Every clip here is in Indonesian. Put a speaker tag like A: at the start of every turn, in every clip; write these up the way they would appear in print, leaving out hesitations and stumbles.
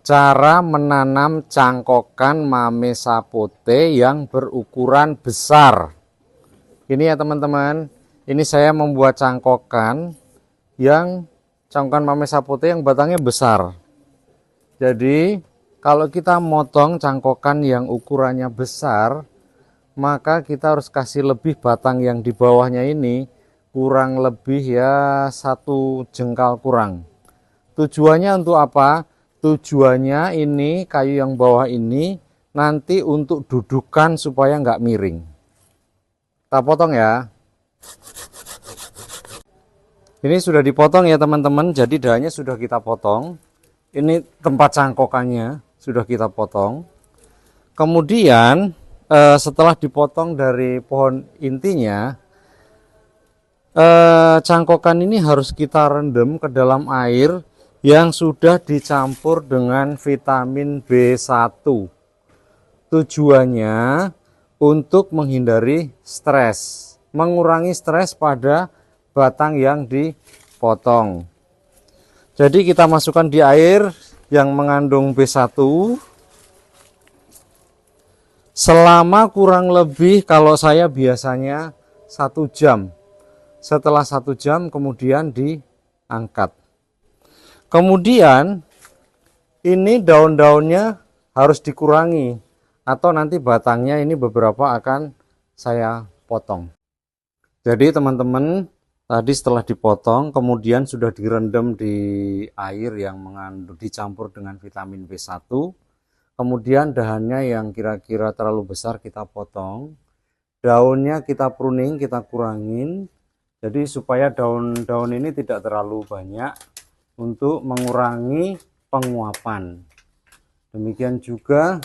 A: Cara menanam cangkokan mame sapote yang berukuran besar. Ini ya teman-teman, ini saya membuat cangkokan mame sapote yang batangnya besar. Jadi kalau kita motong cangkokan yang ukurannya besar, maka kita harus kasih lebih batang yang di bawahnya ini, kurang lebih ya 1 jengkal kurang. Tujuannya untuk apa? Tujuannya ini kayu yang bawah ini nanti untuk dudukan supaya nggak miring. Kita potong ya. Ini sudah dipotong ya teman-teman. Jadi dahannya sudah kita potong. Ini tempat cangkokannya sudah kita potong. Kemudian setelah dipotong dari pohon intinya, cangkokan ini harus kita rendam ke dalam air yang sudah dicampur dengan vitamin B1. Tujuannya untuk menghindari stres, mengurangi stres pada batang yang dipotong. Jadi kita masukkan di air yang mengandung B1 selama kurang lebih, kalau saya biasanya 1 jam. Setelah 1 jam kemudian diangkat. Kemudian ini daun-daunnya harus dikurangi atau nanti batangnya ini beberapa akan saya potong. Jadi teman-teman, tadi setelah dipotong kemudian sudah direndam di air yang mengandung dicampur dengan vitamin B1. Kemudian dahannya yang kira-kira terlalu besar kita potong. Daunnya kita pruning, kita kurangin. Jadi supaya daun-daun ini tidak terlalu banyak, untuk mengurangi penguapan. Demikian juga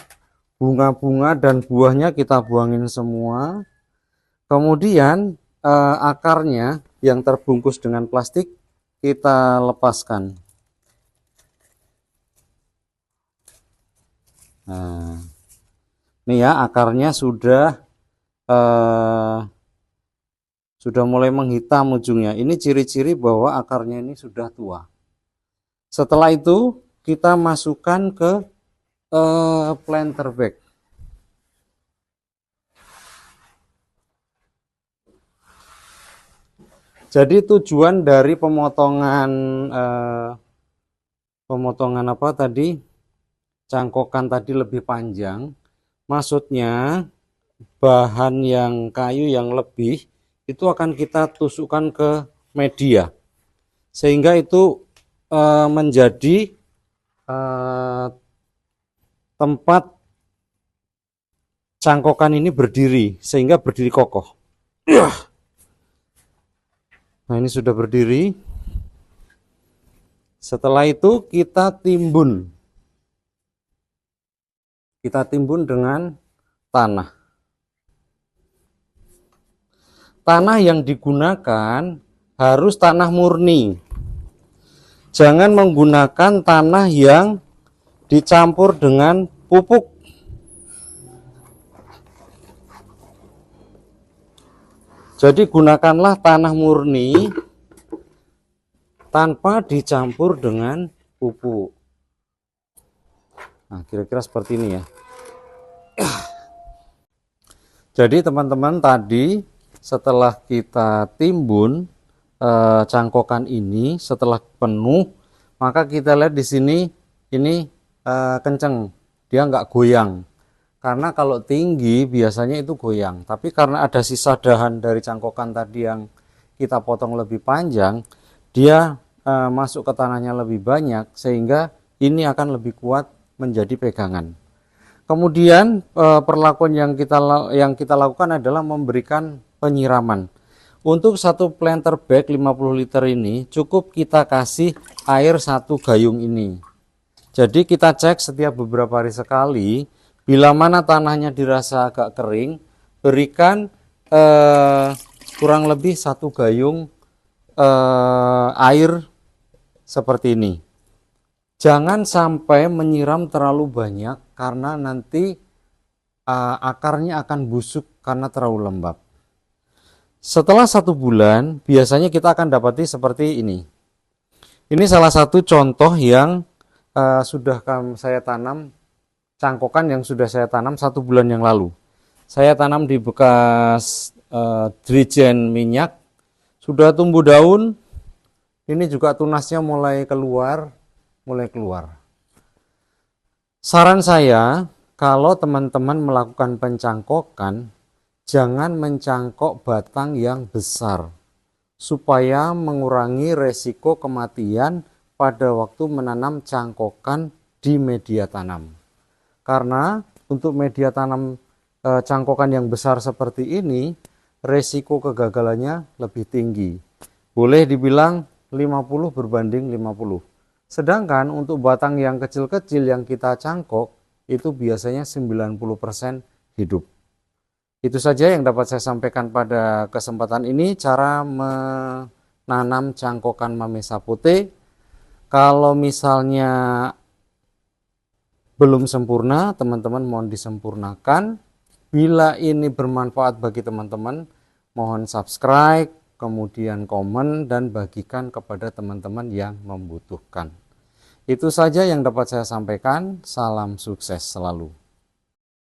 A: bunga-bunga dan buahnya kita buangin semua. Kemudian akarnya yang terbungkus dengan plastik kita lepaskan. Nah, ini ya akarnya sudah mulai menghitam ujungnya. Ini ciri-ciri bahwa akarnya ini sudah tua. Setelah itu kita masukkan ke planter bag. Jadi tujuan dari pemotongan apa tadi, cangkokan tadi lebih panjang, maksudnya bahan yang kayu yang lebih itu akan kita tusukkan ke media, sehingga itu menjadi tempat cangkokan ini berdiri, sehingga berdiri kokoh. Nah, ini sudah berdiri. Setelah itu kita timbun. Kita timbun dengan tanah. Tanah yang digunakan harus tanah murni. Jangan menggunakan tanah yang dicampur dengan pupuk. Jadi gunakanlah tanah murni tanpa dicampur dengan pupuk. Nah, kira-kira seperti ini ya. Jadi teman-teman, tadi setelah kita timbun cangkokan ini, setelah penuh, maka kita lihat di sini ini kenceng, dia nggak goyang. Karena kalau tinggi biasanya itu goyang, tapi karena ada sisa dahan dari cangkokan tadi yang kita potong lebih panjang, dia masuk ke tanahnya lebih banyak, sehingga ini akan lebih kuat menjadi pegangan. Kemudian perlakuan yang kita lakukan adalah memberikan penyiraman. Untuk satu planter bag 50 liter ini cukup kita kasih air 1 gayung ini. Jadi kita cek setiap beberapa hari sekali. Bila mana tanahnya dirasa agak kering, berikan kurang lebih 1 gayung air seperti ini. Jangan sampai menyiram terlalu banyak karena nanti akarnya akan busuk karena terlalu lembab. Setelah 1 bulan biasanya kita akan dapati seperti ini. Ini salah satu contoh yang saya tanam cangkokan yang sudah saya tanam 1 bulan yang lalu. Saya tanam di bekas drijen minyak, sudah tumbuh daun. Ini juga tunasnya mulai keluar. Saran saya, kalau teman-teman melakukan pencangkokan, jangan mencangkok batang yang besar, supaya mengurangi resiko kematian pada waktu menanam cangkokan di media tanam. Karena untuk media tanam cangkokan yang besar seperti ini, resiko kegagalannya lebih tinggi. Boleh dibilang 50 berbanding 50. Sedangkan untuk batang yang kecil-kecil yang kita cangkok, itu biasanya 90% hidup. Itu saja yang dapat saya sampaikan pada kesempatan ini, cara menanam cangkokan mame sapote. Kalau misalnya belum sempurna, teman-teman mohon disempurnakan. Bila ini bermanfaat bagi teman-teman, mohon subscribe, kemudian komen, dan bagikan kepada teman-teman yang membutuhkan. Itu saja yang dapat saya sampaikan. Salam sukses selalu.